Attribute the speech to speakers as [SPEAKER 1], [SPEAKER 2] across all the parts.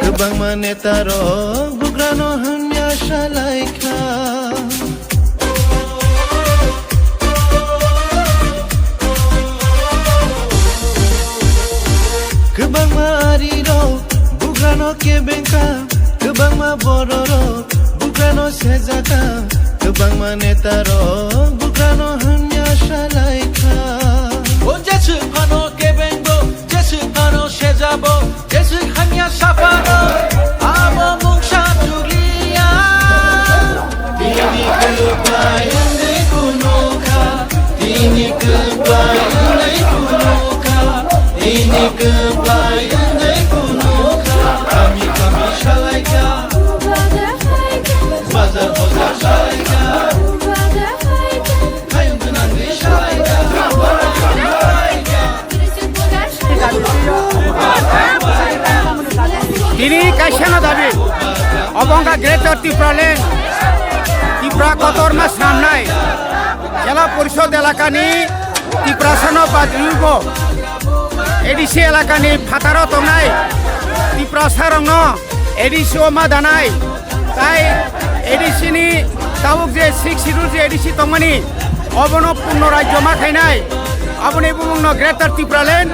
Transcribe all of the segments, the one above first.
[SPEAKER 1] Kebang manetaro bugrano hanya shalaika Kebang mariro bugrano kebenka Kebang mabororo bugrano sezaka Kebang manetaro bugrano hanya shalaika O jesu pano kebengo jesu pano sezabo jesu hanya sapano abo mungsha julia Dini kebayang de kunuka Dini kebayang de kunuka Dini kebayang de kunuka Kami shalaika Bazar bozar shalaika Hayung tenang de shalaika
[SPEAKER 2] Ini kaisana dabi Obonga Greater Tipraland Tipra Kotor Mas Namnai Jela Porishod Elakani Tiprasano Badriugo Edisi Elakani Pataro Tongnai Tipra Sarongno Edisi Oma Danai Tai Edisi ni Tabuk je 6 Shedule je Edisi Tongmani Obono Punno Rajyo Makhainai Aboni Bumungno Greater Tipraland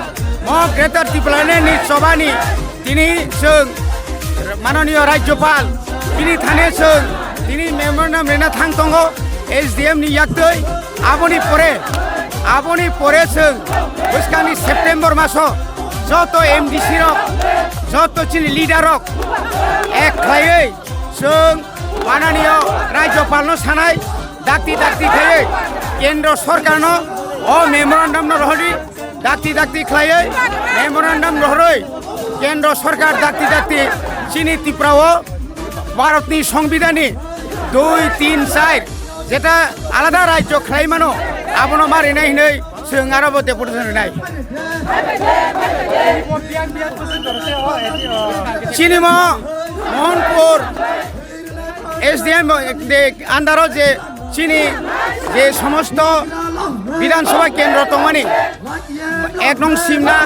[SPEAKER 2] Mo Greater Tipraland ni Sobani Tini Sung Manoniyo Rajyopal Tini Thane Sung Tini Memorandum Rena Thang Tongo SDM ni Yaktoi Aboni Pore Sung Buskani September Maso Joto MDC Rok Joto Chini Leader Rok Ek Khaye Sung Manoniyo Rajyopal no Sanai Dakti Khaye Kendro Sarkar no O Memorandum no Rohdi Dakti Khaye Memorandum Rohroi Kendro Sarkar Dakti Chini Tiprao Bharatni সংবিধানে 2, 3, 4 যেটা আলাদা রাজ্য খাইমানো আবনো মারি নাই নেই जों आरो डेपुटेसन होनाय চিনিমা মোহনপুর এসডিএম আন্ডারও যে চিনি যে সমস্ত বিধানসভা কেন্দ্র তমানি 1 নং সিমনা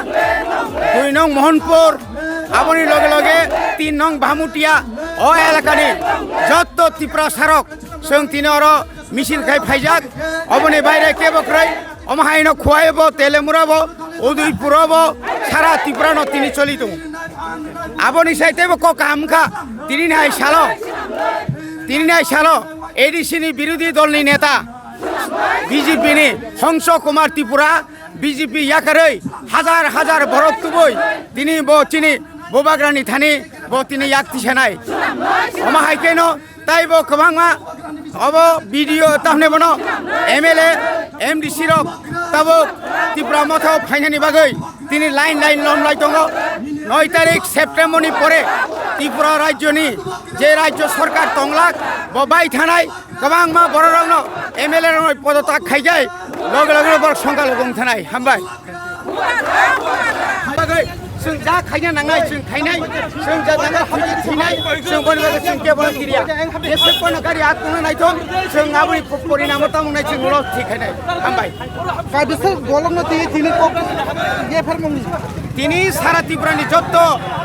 [SPEAKER 2] 2 নং মোহনপুর আপনি লগে লগে 3 নং ভামুটিয়া ও এলাকানি যত ত্রিপুরা সারক जों তিনর মিছিল খাই ফাইজাক অবনি বাইরে কেবক্রাই অমহাইন খুয়াইব তেলেমুরাব উদয়পুরব সারা ত্রিপুরানো তিনি চলিত আপনি সাইতেব কামখা তিনি নাই সালো এডিসিনি বিরোধী দলনি নেতা বিজেপিনি হংস কুমার ত্রিপুরা বিজেপি ইয়াকারে হাজার হাজার ভরত তুবই তিনি চিনি বোবাগ্রানি থানি তিনি ইয়াক্তি সেনাই অমাহাই কেন তাইব কবাংমা अब वीडियो ताहने बनो एमएलए एमडीसी रक तब त्रिपुरा मथो फाइनानि बागै तिनि लाइन लमलाय दङ 9 तारिख सेप्टेम्बरनि परे त्रिपुरा राज्यनि जे राज्य सरकार तंगलाक बाय थानाय गोबां मा बररंनो एमएलए पदत्याग खायजाय लगे लगे बर संगा लगों थानाय हामबाय जों जा खायनो नाङा जों खायनाय जों जा नाङा हामनाय थैनाय जों बयबो जों केबल गिरिया एसे पण गारि आत्मनो नायथ जों आबुनि परिणाम तामुनाय जों ल थिखायनाय हामबाय
[SPEAKER 3] কাবিসে বলন দিয়ে তিনি ये फरमानि
[SPEAKER 2] তিনি সারা ত্রিপুরানি যত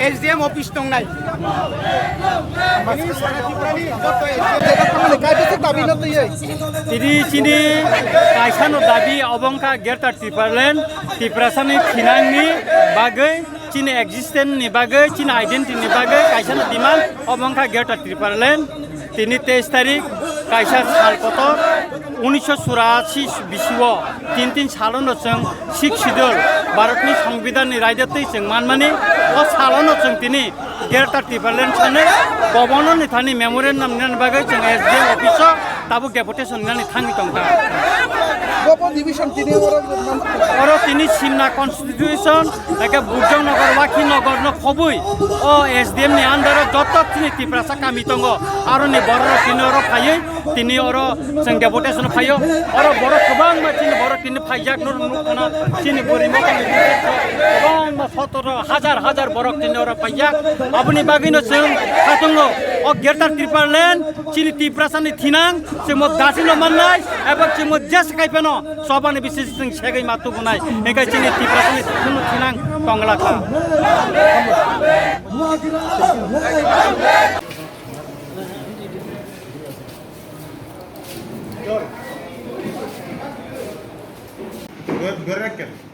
[SPEAKER 2] এসডিএম অফিস দंनाय তিনি সারা ত্রিপুরানি যত
[SPEAKER 3] फरमानि काबिसे दाबि न দিয়ে
[SPEAKER 4] তিনি চিনি কাইসানো দাবি অবংকা গ্রেটার ত্রিপুরাসানি ফিনাংনি বাগৈ চিনি এক্সিস্টেন্টনি বাগৈ চিনি আইডেন্টিটিनि বাগৈ কাইসানো ডিমান্ড অবংকা গ্রেটার ত্রিপুরাল্যান্ড তিনি 23 তারিখ কাইসা সালকতর 1984 বিশ্বव 3 सालावनो जों सिख शिड्यूल भारतनि संविधाननि रायदातै जों मानमानि अ सालावनो जों तिनि ग्रेटार त्रिपुराल्যান্ड सानो गभर्नरनि थानि मेमोरेन्डाम नि बागै जों एसडिएम अफिसाव ताबु डेपुटेसन नानि थांनि दंगा
[SPEAKER 3] গোপ ডিভিশন তিনি
[SPEAKER 4] और तिनी सिमना कन्स्टिट्यूशन एके बुद्धनगर वाखिनगर न खबुई ओ एसडीएम नि आन्दार जत तिनी टिप्रासा कामी दङ आरो नि बर तिनी और फायै तिनी और जों डेपुटेसन फायो और बर गोबां तिनी बर तिनी फाइजाक नुखना तिनी गरिमा गोबां 17,000 हजार बर तिनी और फाइजाक आबुनि बागैनो जों थादङो ओ ग्रेटार त्रिपुराल्যান্ড तिनी टिप्रासानि थिनां जों दासिनो माननाय एबा जों जेस काइपेनो सबानि बिसेस जों सेगै मातु बुनाय एका जोंनि टिप्रासानि खुनु थिनां बांलाखा
[SPEAKER 5] Good, good,